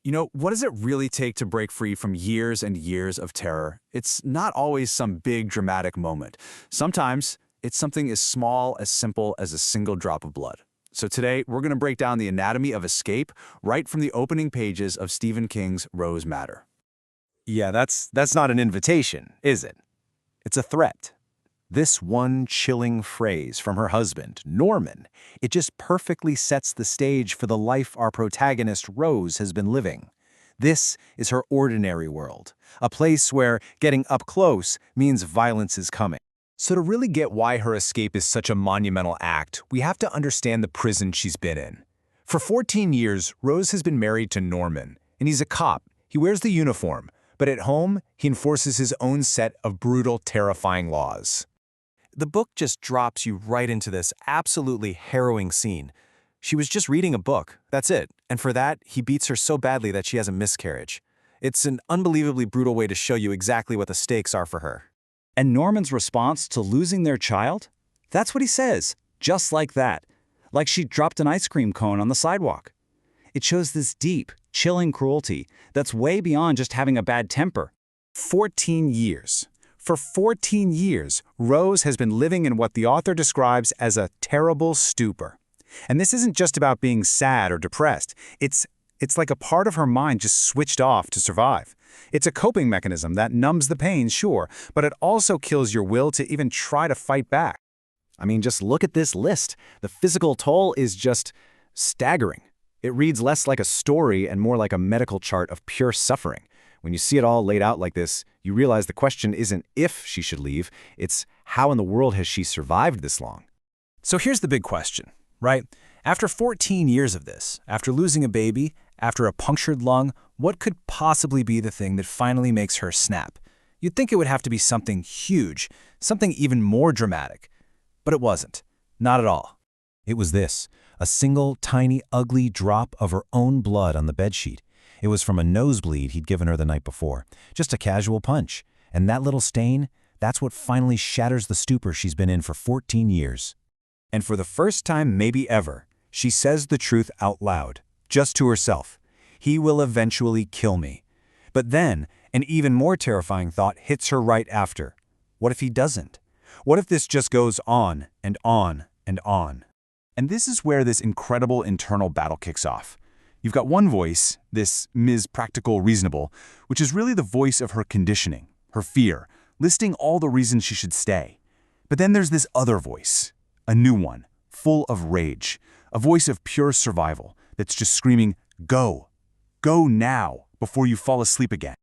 What does it really take to break free from years and years of terror? It's not always some big dramatic moment. Sometimes it's something as small, as simple as a single drop of blood. So today, we're going to break down the anatomy of escape right from the opening pages of Stephen King's Rose Matter. Yeah, that's not an invitation, is it? It's a threat. This one chilling phrase from her husband, Norman, it just perfectly sets the stage for the life our protagonist Rose has been living. This is her ordinary world, a place where getting up close means violence is coming. So to really get why her escape is such a monumental act, we have to understand the prison she's been in. For 14 years, Rose has been married to Norman, and he's a cop. He wears the uniform, but at home, he enforces his own set of brutal, terrifying laws. The book just drops you right into this absolutely harrowing scene. She was just reading a book, that's it, and for that, he beats her so badly that she has a miscarriage. It's an unbelievably brutal way to show you exactly what the stakes are for her. And Norman's response to losing their child? That's what he says, just like that. Like she dropped an ice cream cone on the sidewalk. It shows this deep, chilling cruelty that's way beyond just having a bad temper. 14 years. For 14 years, Rose has been living in what the author describes as a terrible stupor. And this isn't just about being sad or depressed. It's like a part of her mind just switched off to survive. It's a coping mechanism that numbs the pain, sure, but it also kills your will to even try to fight back. I mean, just look at this list. The physical toll is just staggering. It reads less like a story and more like a medical chart of pure suffering. When you see it all laid out like this, you realize the question isn't if she should leave, it's how in the world has she survived this long? So here's the big question, right? After 14 years of this, after losing a baby, after a punctured lung, what could possibly be the thing that finally makes her snap? You'd think it would have to be something huge, something even more dramatic. But it wasn't. Not at all. It was this, a single, tiny, ugly drop of her own blood on the bedsheet. It was from a nosebleed he'd given her the night before. Just a casual punch. And that little stain, that's what finally shatters the stupor she's been in for 14 years. And for the first time maybe ever, she says the truth out loud, just to herself. He will eventually kill me. But then, an even more terrifying thought hits her right after. What if he doesn't? What if this just goes on and on and on? And this is where this incredible internal battle kicks off. You've got one voice, this Ms. Practical Reasonable, which is really the voice of her conditioning, her fear, listing all the reasons she should stay. But then there's this other voice, a new one, full of rage, a voice of pure survival that's just screaming, go, go now, before you fall asleep again.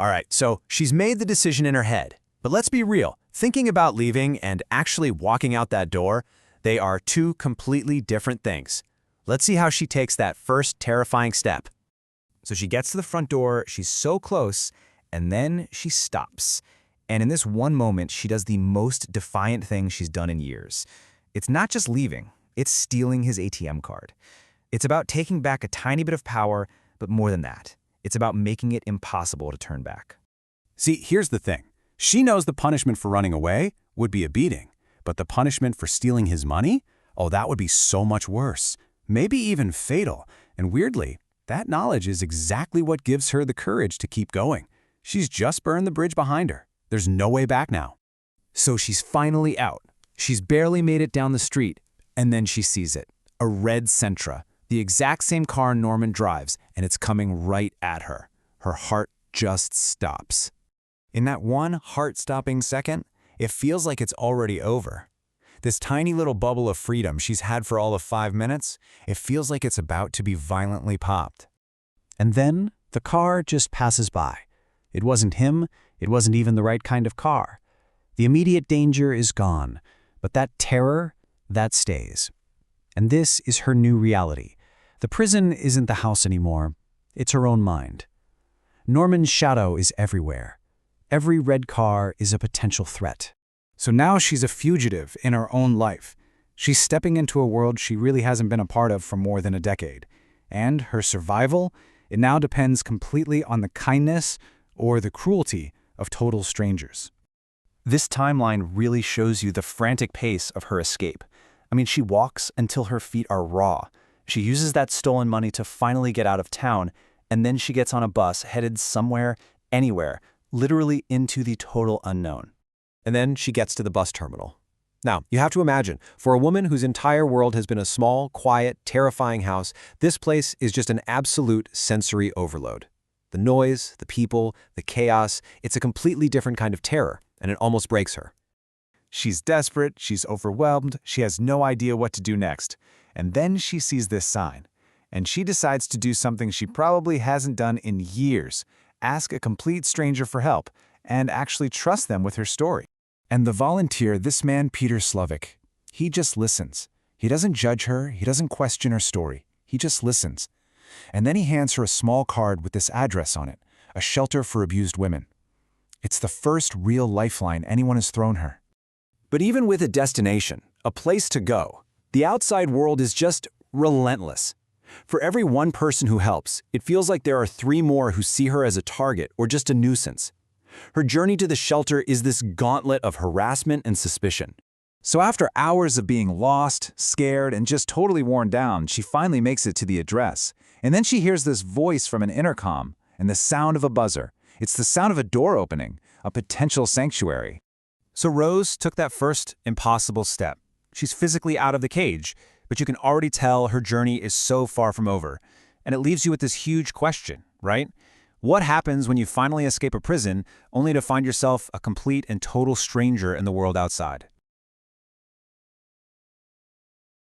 All right, so she's made the decision in her head. But let's be real, thinking about leaving and actually walking out that door, they are two completely different things. Let's see how she takes that first terrifying step. So she gets to the front door, she's so close, and then she stops. And in this one moment, she does the most defiant thing she's done in years. It's not just leaving, it's stealing his ATM card. It's about taking back a tiny bit of power, but more than that. It's about making it impossible to turn back. See, here's the thing. She knows the punishment for running away would be a beating, but the punishment for stealing his money? Oh, that would be so much worse. Maybe even fatal, and weirdly, that knowledge is exactly what gives her the courage to keep going. She's just burned the bridge behind her. There's no way back now. So she's finally out. She's barely made it down the street, and then she sees it. A red Sentra, the exact same car Norman drives, and it's coming right at her. Her heart just stops. In that one heart-stopping second, it feels like it's already over. This tiny little bubble of freedom she's had for all of 5 minutes, it feels like it's about to be violently popped. And then the car just passes by. It wasn't him, it wasn't even the right kind of car. The immediate danger is gone, but that terror, that stays. And this is her new reality. The prison isn't the house anymore, it's her own mind. Norman's shadow is everywhere. Every red car is a potential threat. So now she's a fugitive in her own life. She's stepping into a world she really hasn't been a part of for more than a decade. And her survival, it now depends completely on the kindness or the cruelty of total strangers. This timeline really shows you the frantic pace of her escape. I mean, she walks until her feet are raw. She uses that stolen money to finally get out of town, And then she gets on a bus headed somewhere, anywhere, literally into the total unknown. And then she gets to the bus terminal. Now, you have to imagine, for a woman whose entire world has been a small, quiet, terrifying house, this place is just an absolute sensory overload. The noise, the people, the chaos, it's a completely different kind of terror, and it almost breaks her. She's desperate, she's overwhelmed, she has no idea what to do next. And then she sees this sign. And she decides to do something she probably hasn't done in years. Ask a complete stranger for help, and actually trust them with her story. And the volunteer, this man Peter Slovic, he just listens. He doesn't judge her, he doesn't question her story. He just listens. And then he hands her a small card with this address on it, a shelter for abused women. It's the first real lifeline anyone has thrown her. But even with a destination, a place to go, the outside world is just relentless. For every one person who helps, it feels like there are 3 more who see her as a target or just a nuisance. Her journey to the shelter is this gauntlet of harassment and suspicion. So after hours of being lost, scared, and just totally worn down, she finally makes it to the address. And then she hears this voice from an intercom and the sound of a buzzer. It's the sound of a door opening, a potential sanctuary. So Rose took that first impossible step. She's physically out of the cage, but you can already tell her journey is so far from over. And it leaves you with this huge question, right? What happens when you finally escape a prison only to find yourself a complete and total stranger in the world outside?